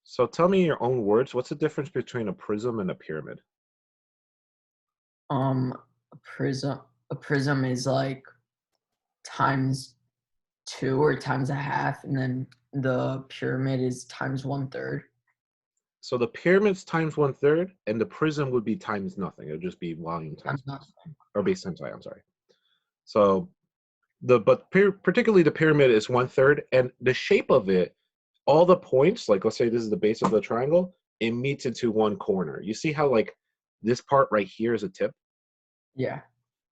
So tell me in your own words, what's the difference between a prism and a pyramid? Um, a prism is like times two or times a half, and then the pyramid is times one third. So the pyramid's times one third, and the prism would be times nothing. It would just be volume times Times base, nothing. or base times height. I'm sorry. So particularly the pyramid is one third, and the shape of it, all the points, like let's say this is the base of the triangle, it meets into one corner. You see how like this part right here is a tip? Yeah.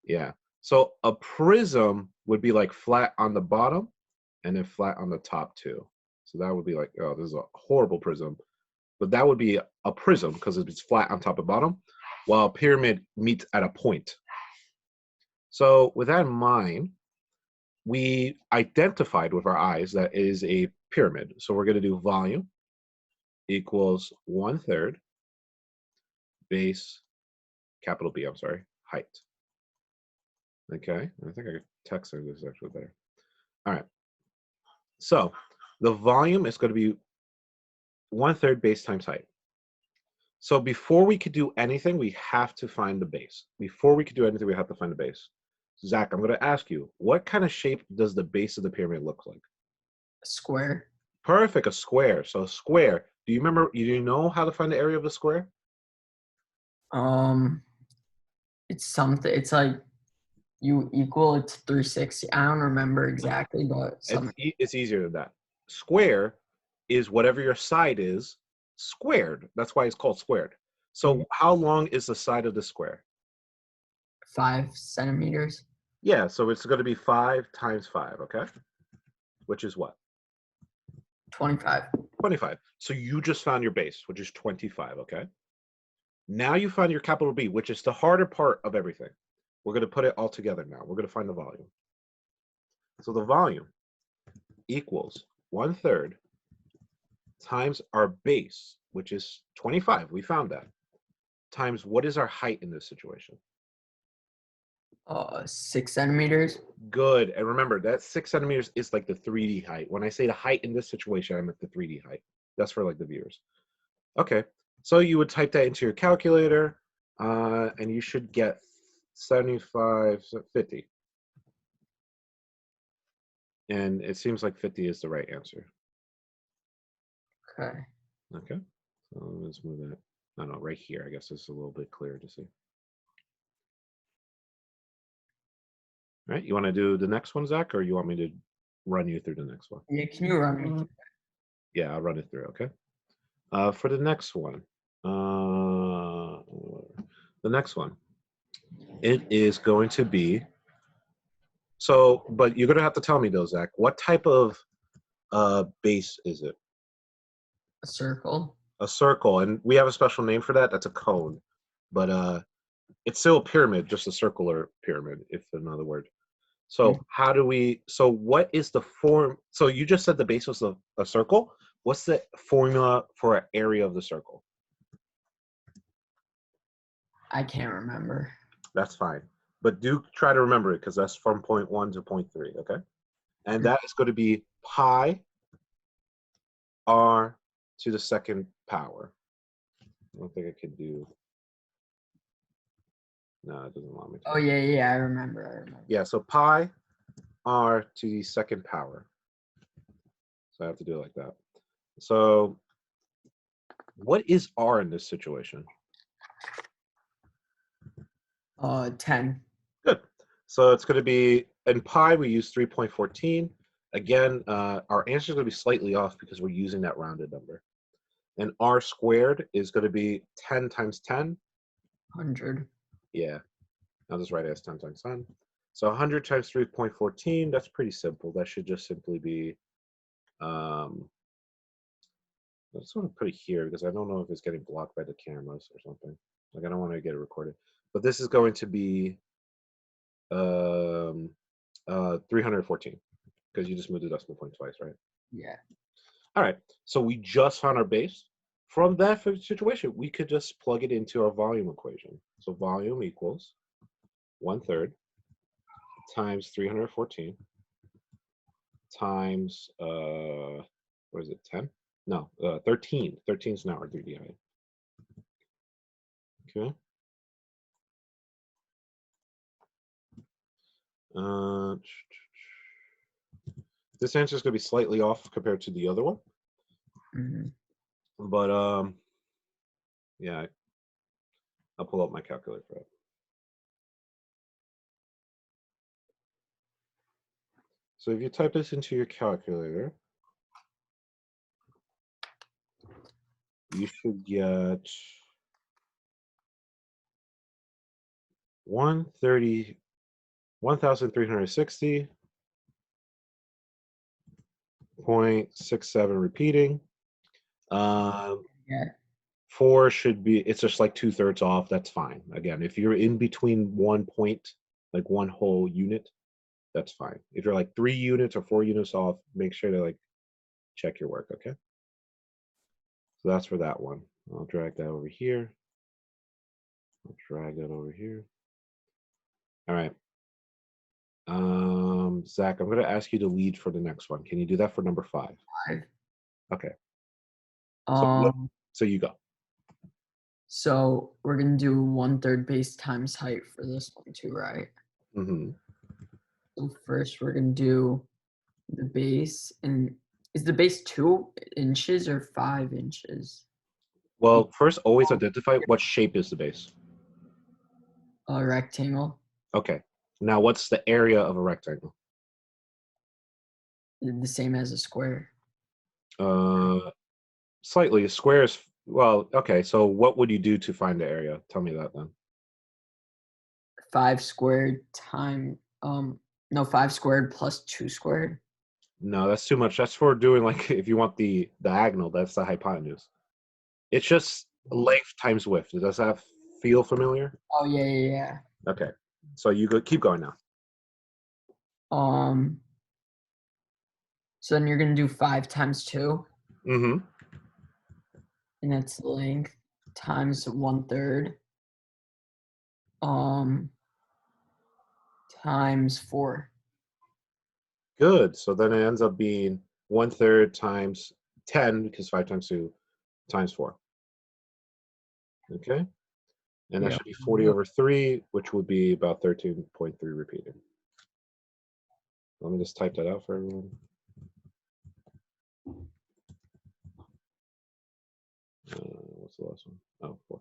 Yeah. So a prism would be like flat on the bottom and then flat on the top too. So that would be like, oh, this is a horrible prism. But that would be a prism because it's flat on top and bottom, while a pyramid meets at a point. So with that in mind, we identified with our eyes that it is a pyramid. So we're going to do volume equals one third base, capital B, I'm sorry, height. Okay, I think I texted this actually better. All right, so the volume is going to be one third base times height. So before we could do anything, we have to find the base. Before we could do anything, we have to find the base. Zach, I'm going to ask you, what kind of shape does the base of the pyramid look like? Square. Perfect, a square. So a square. Do you remember, do you know how to find the area of the square? Um, it's something. It's like you equal it to 360. I don't remember exactly, but something. It's easier than that. Square is whatever your side is squared. That's why it's called squared. So how long is the side of the square? 5 centimeters. Yeah, so it's going to be 5 times 5, okay? Which is what? 25. 25. So you just found your base, which is 25, okay? Now you find your capital B, which is the harder part of everything. We're going to put it all together now. We're going to find the volume. So the volume equals one third times our base, which is 25. We found that. Times what is our height in this situation? 6 centimeters. Good. And remember, that 6 centimeters is like the 3D height. When I say the height in this situation, I meant the 3D height. That's for like the viewers. Okay. So you would type that into your calculator, and you should get 7550. And it seems like 50 is the right answer. Okay. Okay. So let's move that. No, no, right here. I guess it's a little bit clearer to see. All right. You want to do the next one, Zach, or you want me to run you through the next one? Yeah, can you run me through? Yeah, I'll run it through. Okay. For the next one, the next one, it is going to be so. But you're going to have to tell me though, Zach. What type of base is it? A circle? A circle, and we have a special name for that. That's a cone, but it's still a pyramid, just a circular pyramid, if another word. Mm, So how do we? So what is the form? So you just said the base was a circle. What's the formula for an area of the circle? I can't remember. That's fine, but do try to remember it because that's from point 1 to point 3. Okay, and Mm, that is going to be pi r to the second power. I don't think I can do. No, it doesn't allow me Oh to. yeah, yeah, I remember. I remember. Yeah, so pi r to the second power. So I have to do it like that. So what is r in this situation? 10. Good. So it's going to be in pi, we use 3.14. Again, our answer is going to be slightly off because we're using that rounded number. And r squared is going to be 10 times 10. 100. Yeah, I'll just write it as 10 times 10. So 100 times 3.14, that's pretty simple. That should just simply be, I just want to put it here because I don't know if it's getting blocked by the cameras or something. Like I don't want to get it recorded. But this is going to be um, 314 because you just moved the decimal point twice, right? Yeah. All right. So we just found our base. From that situation, we could just plug it into our volume equation. So volume equals one third times 314 times what is it, 10? No, 13. 13 is now our 3D height. Okay. This answer is going to be slightly off compared to the other one. But yeah, I'll pull up my calculator for it. So if you type this into your calculator, you should get 1,360.67 repeating. Yeah. 4 should be, it's just like 2/3 off. That's fine. Again, if you're in between 1 point, like one whole unit, that's fine. If you're like 3 units or 4 units off, make sure to like check your work, okay? So that's for that one. I'll drag that over here. I'll drag that over here. All right. Zach, I'm going to ask you to lead for the next one. Can you do that for number 5? 5. Okay. So So, you go. so we're gonna do 1/3 base times height for this one too, right? Mm-hmm. So first we're gonna do the base, and is the base 2 inches or 5 inches? Well, first, always identify what shape is the base. A rectangle. Okay. Now, what's the area of a rectangle? The same as a square. Slightly. A square is, well, okay. So what would you do to find the area? Tell me that then. 5 squared times no, 5 squared plus 2 squared. No, that's too much. That's for doing like if you want the diagonal, that's the hypotenuse. It's just length times width. Does that feel familiar? Oh yeah. Okay. So you go, keep going now. So then you're gonna do 5 times 2, Mm-hmm. and that's length times 1/3 times 4. Good. So then it ends up being 1/3 times 10, because 5 times 2 times 4. Okay. And that Yeah. should be 40/3, which would be about 13.3 repeated. Let me just type that out for everyone. What's the last one? Oh, 4.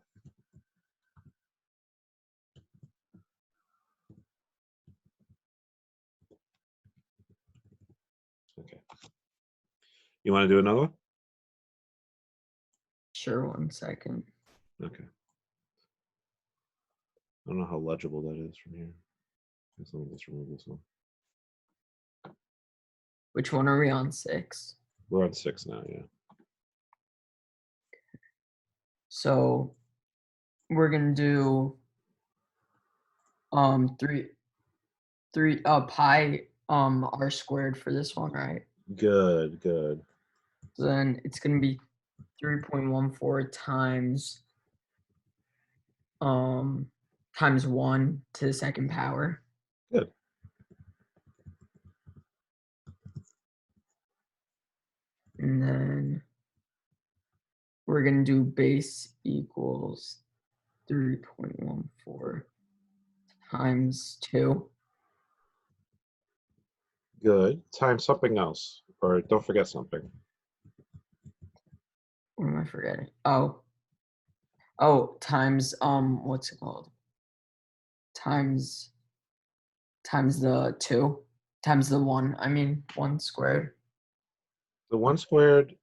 Okay. You want to do another one? Sure, 1 second. Okay. I don't know how legible that is from here. So let me just remove this one. Which one are we on? 6. We're on 6 now, yeah. So we're gonna do 3 pi r squared for this one, right? Good. So then it's gonna be 3.14 times 1 to the second power. Good. And then we're gonna do base equals 3.14 times 2. Good. Times something else, or don't forget something. What am I forgetting? Oh, times what's it called? Times the 2 times the 1. I mean 1 squared. The 1 squared,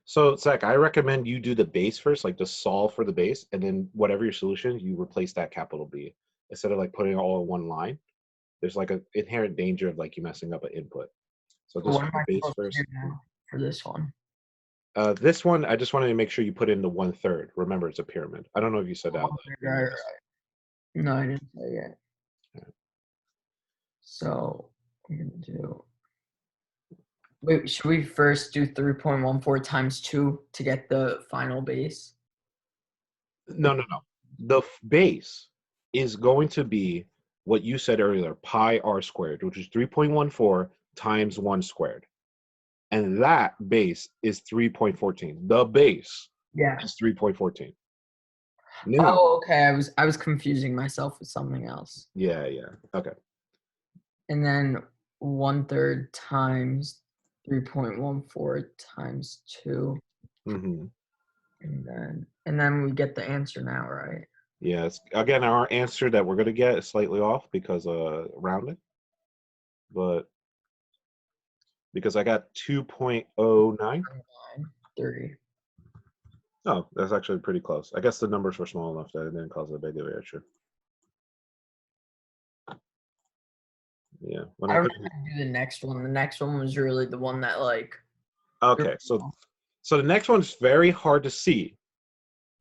so Zach, I recommend you do the base first, like just solve for the base, and then whatever your solution, you replace that capital B instead of like putting it all in one line. There's like an inherent danger of like you messing up an input. So So just what am I base supposed first. to do now for this one? This one, I just wanted to make sure you put in the 1/3. Remember, it's a pyramid. I don't know if you said that. Right. No, I didn't say yet. Yeah. So we're gonna do. Wait, should we first do 3.14 times 2 to get the final base? No. The base is going to be what you said earlier, pi r squared, which is 3.14 times 1 squared. And that base is 3.14. The base Yeah. is 3.14. Now, Oh, okay. I was confusing myself with something else. yeah. Okay. And then 1/3 times 3.14 times 2. Mm-hmm. And then we get the answer now, right? Yes. Again, our answer that we're going to get is slightly off because rounding, but because I got 2.09. 3. Oh, that's actually pretty close. I guess the numbers were small enough that it didn't cause a big deviation. Yeah. When I I don't put know how to do the next one. The next one was really the one that like. okay, so the next one's very hard to see,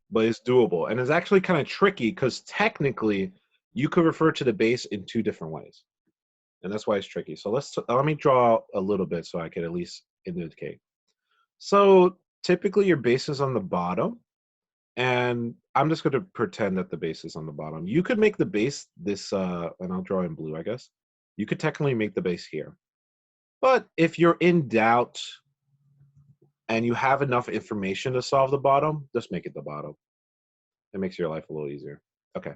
but it's doable, and it's actually kind of tricky because technically you could refer to the base in two different ways, and that's why it's tricky. So let me draw a little bit so I can at least indicate. So typically your base is on the bottom, and I'm just going to pretend that the base is on the bottom. You could make the base this, and I'll draw in blue, I guess. You could technically make the base here, but if you're in doubt and you have enough information to solve the bottom, just make it the bottom. It makes your life a little easier. Okay.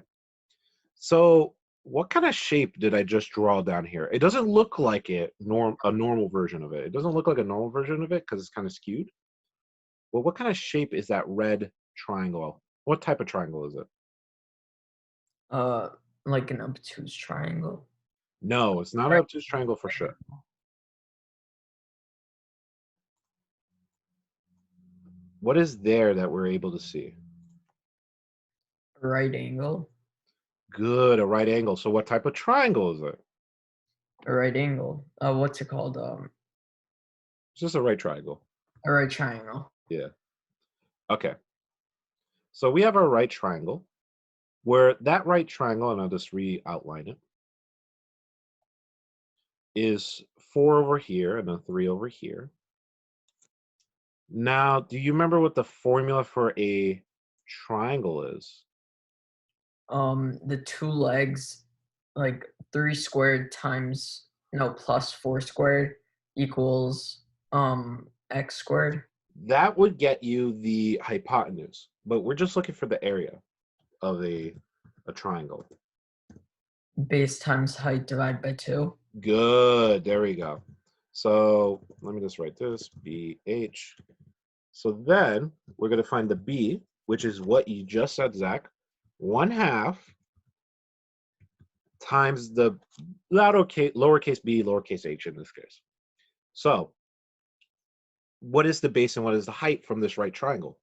So what kind of shape did I just draw down here? It doesn't look like a normal version of it. It doesn't look like a normal version of it because it's kind of skewed. Well, what kind of shape is that red triangle? What type of triangle is it? Uh, like an obtuse triangle. No, it's not an obtuse triangle for sure. What is there that we're able to see? Right angle. Good, a right angle. So what type of triangle is it? A right angle. What's it called? It's just a right triangle. A right triangle. Yeah. Okay. So we have our right triangle, where that right triangle, and I'll just re-outline it, is 4 over here and then 3 over here. Now, do you remember what the formula for a triangle is? The two legs, like 3 squared times no plus 4 squared equals x squared. That would get you the hypotenuse, but we're just looking for the area of a triangle. Base times height divided by 2. Good, there we go. So let me just write this, BH. So then we're going to find the B, which is what you just said, Zach, 1/2 times the lowercase b, lowercase h in this case. So what is the base and what is the height from this right triangle?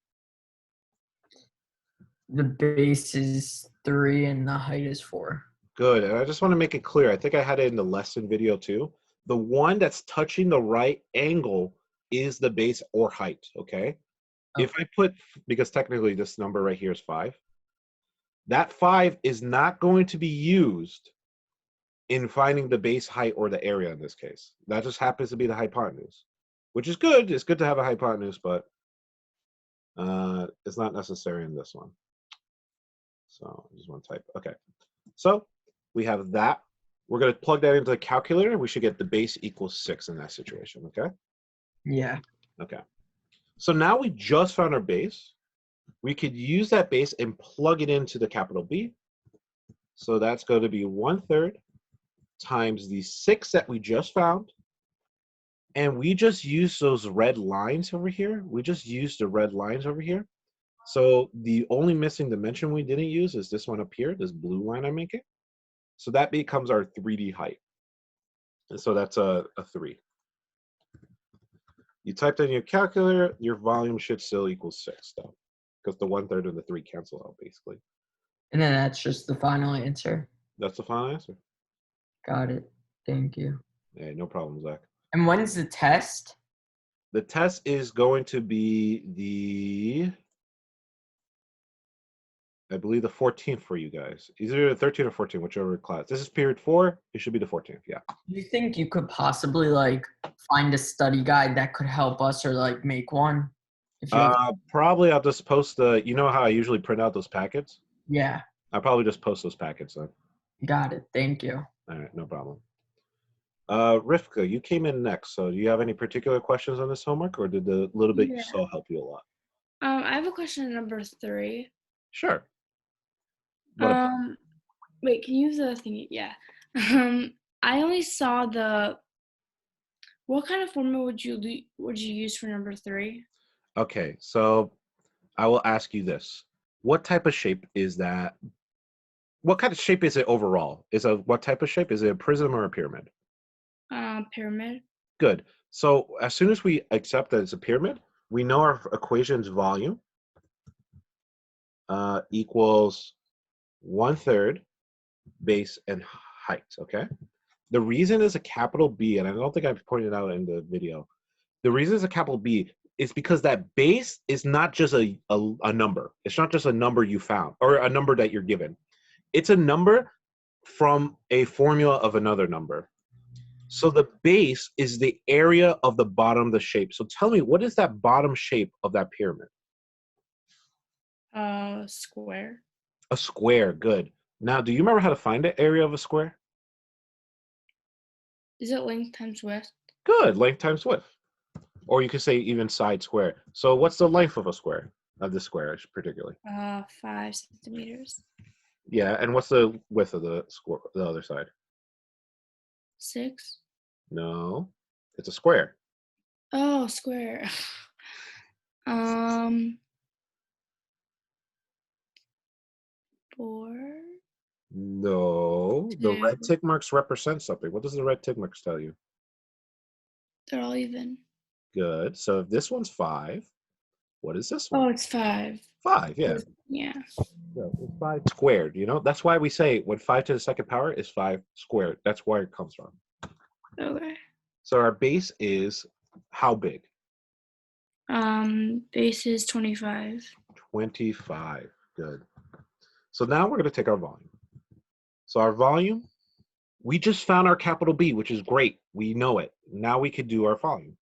The base is 3 and the height is 4. Good. And I just want to make it clear. I think I had it in the lesson video too. The one that's touching the right angle is the base or height, okay? If I put, because technically this number right here is 5, that 5 is not going to be used in finding the base height or the area in this case. That just happens to be the hypotenuse, which is good. It's good to have a hypotenuse, but it's not necessary in this one. So I just want to type. Okay. So we have that. We're going to plug that into the calculator. We should get the base equals 6 in that situation. Okay. Yeah. Okay. So now we just found our base. We could use that base and plug it into the capital B. So that's going to be 1/3 times the 6 that we just found. And we just use those red lines over here. We just used the red lines over here. So the only missing dimension we didn't use is this one up here, this blue line I'm making. So that becomes our 3D height. And so that's a 3. You typed in your calculator, your volume should still equal 6 though, because the 1/3 and the 3 cancel out basically. And then that's just the final answer. That's the final answer. Got it. Thank you. Hey, no problem, Zach. And when's the test? The test is going to be I believe the 14th for you guys. Either the 13th or 14th, whichever class. This is period 4. It should be the 14th. Yeah. Do you think you could possibly like find a study guide that could help us or like make one? If you have, Probably I'll just post you know how I usually print out those packets? yeah, I'll probably just post those packets then. got it. Thank you. All right, no problem. Rivka, you came in next, so do you have any particular questions on this homework, or did the little bit you Yeah. saw help you a lot? I have a question on number 3. Sure. What about? Wait, can you use the thing? Yeah. I only saw the. What kind of formula would you use for number 3? Okay, so I will ask you this. What type of shape is that? What kind of shape is it overall? What type of shape? Is it a prism or a pyramid? Pyramid. Good. So as soon as we accept that it's a pyramid, we know our equation's volume equals 1/3 base and height, okay? The reason is a capital B, and I don't think I've pointed out in the video. The reason it's a capital B is because that base is not just a number. It's not just a number you found or a number that you're given. It's a number from a formula of another number. So the base is the area of the bottom of the shape. So tell me, what is that bottom shape of that pyramid? Square. A square, good. Now, do you remember how to find the area of a square? Is it length times width? Good, length times width. Or you could say even side square. So what's the length of a square, of the square particularly? 5 centimeters. Yeah, and what's the width of the square, the other side? 6. No, it's a square. Oh, square. 4. No, the 2. red tick marks represent something. What does the red tick marks tell you? They're all even. Good. So if this one's 5, what is this Oh, one? it's 5. 5, yeah. Yeah. Yeah, it's 5 squared, you know? That's why we say when 5 to the second power is 5 squared. That's where it comes from. Okay. So our base is how big? Base is 25. 25. Good. So now we're going to take our volume. So our volume, we just found our capital B, which is great. We know it. Now we could do our volume.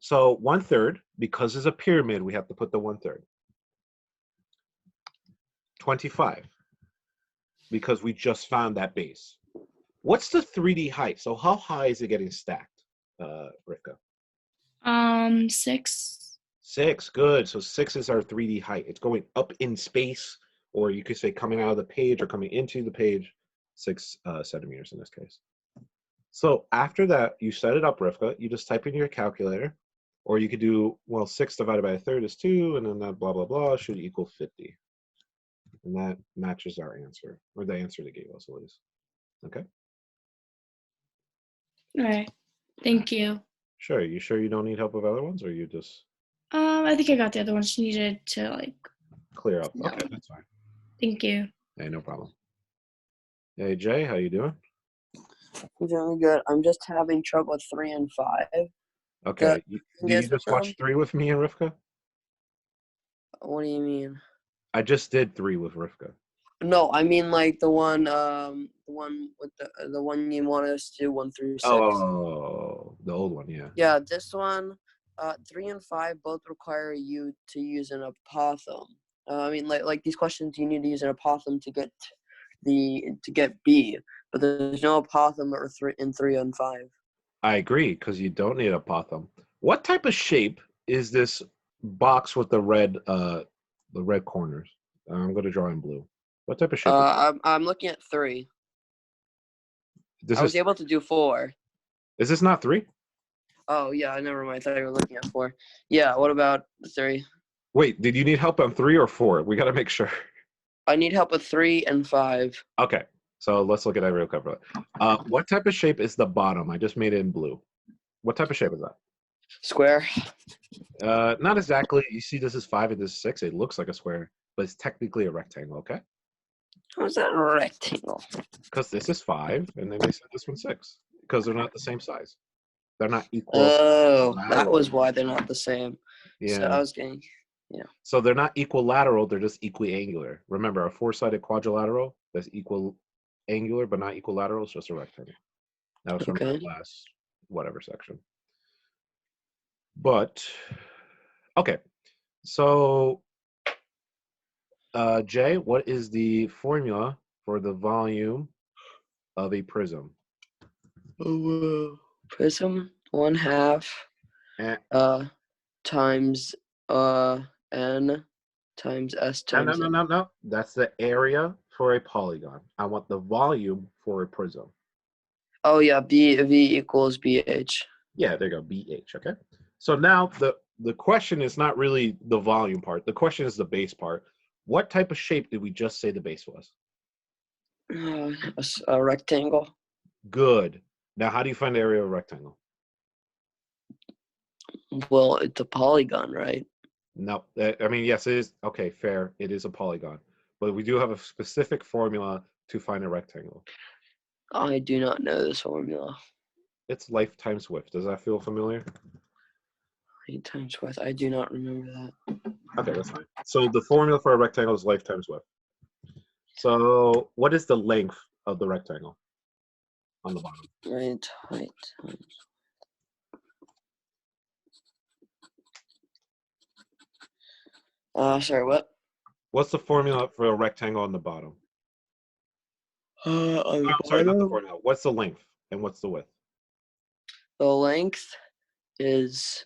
So 1/3, because it's a pyramid, we have to put the 1/3. 25, because we just found that base. What's the 3D height? So how high is it getting stacked, Rivka? 6. 6, good. So 6 is our 3D height. It's going up in space, or you could say coming out of the page or coming into the page, 6 centimeters in this case. So after that, you set it up, Rivka. You just type in your calculator, or you could do, well, 6 divided by 1/3 is 2, and then that blah, blah, blah should equal 50. And that matches our answer, or the answer they gave us at least. Okay? All right. Thank you. Sure. You sure you don't need help with other ones, or you just I think I got the other ones needed to like. clear up? No. Okay, that's fine. Thank you. Hey, no problem. Hey, Jay, how you doing? I'm doing good. I'm just having trouble with 3 and 5. Okay. The Did thing you is with just watch them, 3 with me and Rivka? what do you mean? I just did 3 with Rivka. No, I mean like the one with the one you want us to do 1 through 6. Oh, the old one, yeah. Yeah, this one, 3 and 5 both require you to use an apothem. I mean like these questions you need to use an apothem to get B, but there's no apothem in 3 and 5. I agree, because you don't need a apothem. What type of shape is this box with the red corners? I'm going to draw in blue. What type of shape? I'm looking at 3. This I was is able to do 4. Is this not 3? Oh yeah, never mind. I thought you were looking at 4. Yeah, what about 3? Wait, did you need help on 3 or 4? We got to make sure. I need help with 3 and 5. Okay, so let's look at that real quick. What type of shape is the bottom? I just made it in blue. What type of shape is that? Square. Not exactly. You see, this is 5 and this is 6. It looks like a square, but it's technically a rectangle. Okay, How's that a rectangle? because this is 5, and then they said this one's 6, because they're not the same size. They're not equal. Oh, that lateral. was why they're not the same. Yeah. So I was getting. So they're not equilateral. They're just equiangular. Remember, a 4-sided quadrilateral that's equal angular but not equilateral is just a rectangle. That was from the Okay. last whatever section. But okay, so Jay, what is the formula for the volume of a prism? Prism 1/2 And times n times s no, no, times no, n. no, no. That's the area for a polygon. I want the volume for a prism. Oh yeah, v equals bh. Yeah, there you go, BH, okay? So now the question is not really the volume part. The question is the base part. What type of shape did we just say the base was? A rectangle. Good. Now, how do you find the area of a rectangle? Well, it's a polygon, right? No, I mean, yes, it is. Okay, fair. It is a polygon. But we do have a specific formula to find a rectangle. I do not know this formula. It's life times width. Does that feel familiar? 8 times width. I do not remember that. Okay, that's fine. So the formula for a rectangle is life times width. So what is the length of the rectangle on the bottom? Right, height times. Sorry, what? What's the formula for a rectangle on the bottom? On Oh, the I'm sorry, not the bottom, formula. What's the length and what's the width? the length is,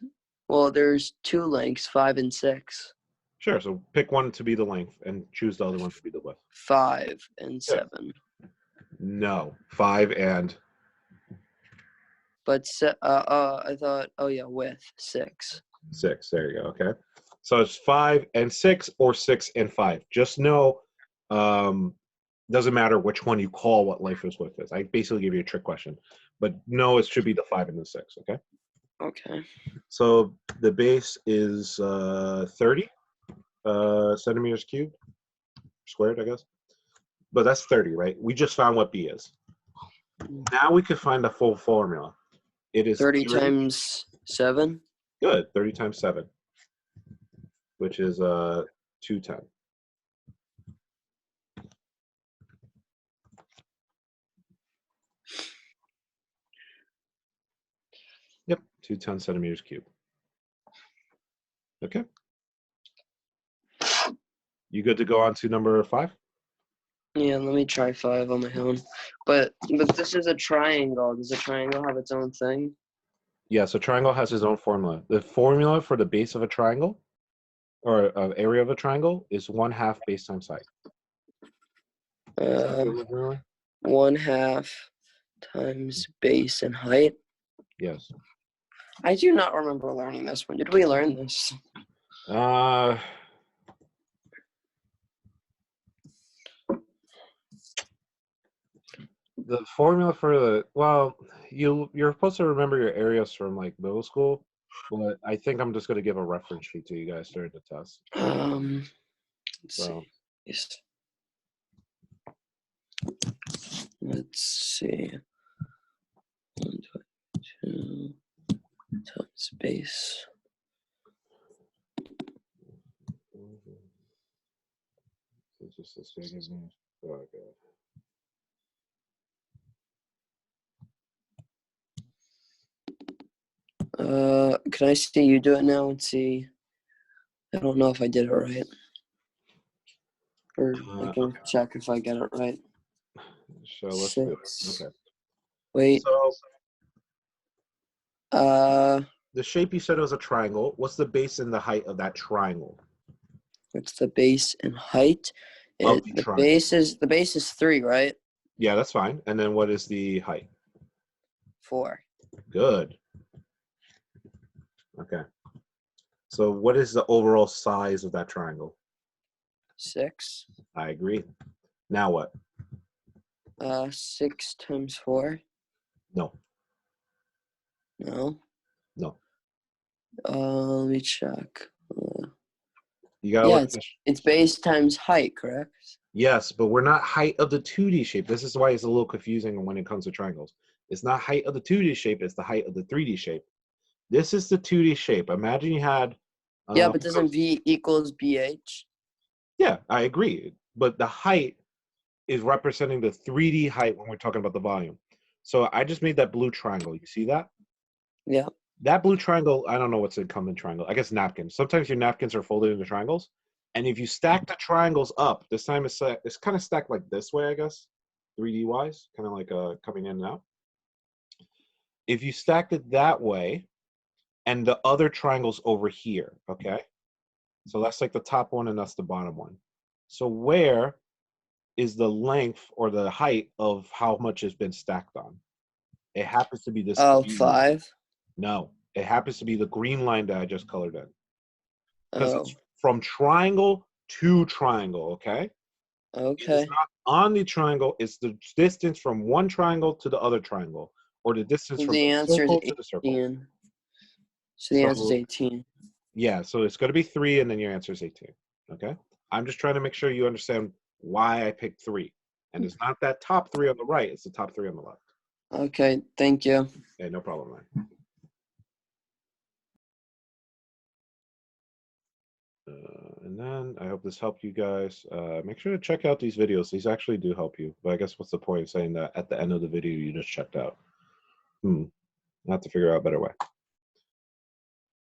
well, there's 2 lengths, 5 and 6. Sure. So pick one to be the length and choose the other one to be the width. 5 and Yeah. 7. No, 5 and But I thought, oh yeah, width 6. 6. There you go. Okay. So it's 5 and 6 or 6 and 5. Just know, doesn't matter which one you call what life is width is. I basically give you a trick question, but no, it should be the 5 and the 6. Okay. Okay. So the base is 30 centimeters cubed, squared, I guess. But that's 30, right? We just found what B is. Now we could find the full formula. It is 30 times 7. Good. 30 times 7, which is 210. Yep, 210 centimeters cubed. Okay. You good to go on to number 5? Yeah, let me try 5 on my own. But this is a triangle. Does a triangle have its own thing? Yeah, so triangle has its own formula. The formula for the base of a triangle or area of a triangle is 1/2 base times height. Does that feel familiar? 1/2 times base and height. Yes. I do not remember learning this one. Did we learn this? The formula for the, well, you're supposed to remember your areas from like middle school, but I think I'm just going to give a reference sheet to you guys during the test. Let's So see. Yes. Let's see. 1, 2 times base. it's just this big, isn't it? Oh, God. Can I see you do it now and see? I don't know if I did it right. Or I can Okay. check if I get it right. So let's do it. 6. Okay. Wait. So Uh, the shape you said was a triangle. What's the base and the height of that triangle? what's the base and height? Of the The triangle. base is 3, right? Yeah, that's fine. And then what is the height? 4. Good. Okay. So what is the overall size of that triangle? 6. I agree. Now what? 6 times 4. No. No. No. Let me check. You gotta Yeah, look at the it's base times height, correct? yes, but we're not height of the 2D shape. This is why it's a little confusing when it comes to triangles. It's not height of the 2D shape, it's the height of the 3D shape. This is the 2D shape. Imagine you had Yeah, but doesn't V equals BH? yeah, I agree. But the height is representing the 3D height when we're talking about the volume. So I just made that blue triangle. You see that? Yeah. That blue triangle, I don't know what's a common triangle. I guess napkins. Sometimes your napkins are folded into triangles. And if you stack the triangles up, this time it's kind of stacked like this way, I guess, 3D wise, kind of like coming in and out. if you stacked it that way, and the other triangle's over here, okay? So that's like the top one and that's the bottom one. So where is the length or the height of how much has been stacked on? It happens to be this. Oh, green line. 5. No, it happens to be the green line that I just colored in. Because Oh, it's from triangle to triangle, okay? It okay. is not on the triangle, it's the distance from one triangle to the other triangle, or the distance So from the the answer is circle to the circle. 18. So the answer is So 18. yeah, so it's going to be 3, and then your answer is 18. Okay, I'm just trying to make sure you understand why I picked 3, and it's not that top 3 on the right; it's the top 3 on the left. Okay, thank you. Okay, no problem, man. And then I hope this helped you guys. Make sure to check out these videos; these actually do help you. But I guess what's the point of saying that at the end of the video you just checked out? I have to figure out a better way.